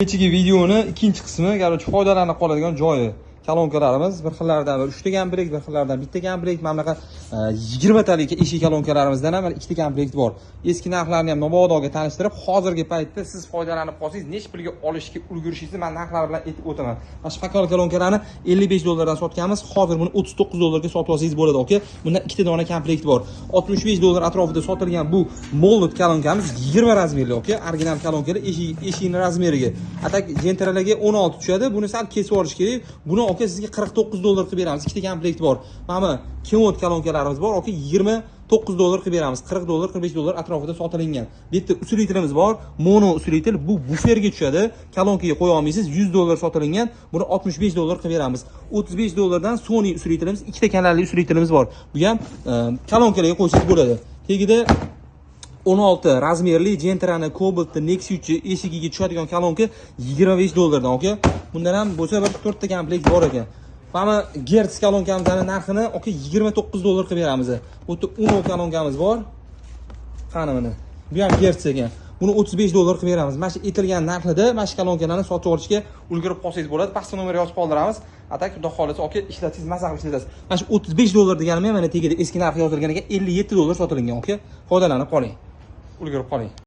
Kechagi videoni ikkinchi qismi, garchi foydalanib qoladigan joyi. Kolonkalarimiz bir xillaridan bir 3 ta komplekt, bir xillaridan bitta komplekt. Mana bunaqa 20 talik eshik kolonkalarimizdan ham 2 ta komplekt bor. Eski narxlarni ham mabodoga tanishtirib, hozirgi paytda siz foydalanib qolsangiz, nech pulga olishga ulgurishingizni men narxlar bilan aytib o'taman. Mana shu kolonkalarni 55 dollardan sotganmiz. Hozir buni 39 dollarga sotib olsangiz bo'ladi, aka. Bunda 2 ta dona komplekt bor. 65 dollar atrofida sotilgan bu molded kolonkamiz 20 razmerli, aka. Original kolonkalar eshikning razmeriga. Atak jentralarga 16 tushadi. Buni sal kesib olish kerak. Buni aka sizga 49 dollar qilib beramiz. 2 ta komplekt bor. Mana kemod kolonkalarimiz bor, aka 29 dollar qilib beramiz. 40 dollar, 45 dollar atrofida sotilingan. Bu yerda usilitrimiz bor. Mono usilitr, bu buferga tushadi. Kolonkaga qo'ya olmaysiz. 100 dollar sotilingan. Buni 65 dollar qilib beramiz. 35 dollardan Sony usilitrimiz, 2 ta kanalli usilitrimiz bor. Bu ham kolonkalarga qo'ysangiz bo'ladi. Tegida 16 razmerli Gentrani Cobalt Nexus eshigiga tushadigan kolonka 25 dollardan, aka. Bundan ham bo'lsa bir 4 ta komplekt bor ekan. Mana Hertz kolonkamizning narxini aka 29 dollar qilib beramiz. Bu yerda Uno kolonkamiz bor. Qani mana. Bu ham Hertz ekan. Buni 35 dollar qilib beramiz. Mana shu aytilgan narxida mana shu kolonkalarni sotib olishga ulgurib qolsangiz bo'ladi. Pastda nomer yozib qoldiramiz. Atak xudo xolisa aka ishlatsangiz, maza qilib ishlatasiz. Mana shu 35 dollar deganim ham mana tegida eski narx yozilgan ekan, 57 dollar sotilingan, aka. Foydalanib qoling. Ulgurib qoling.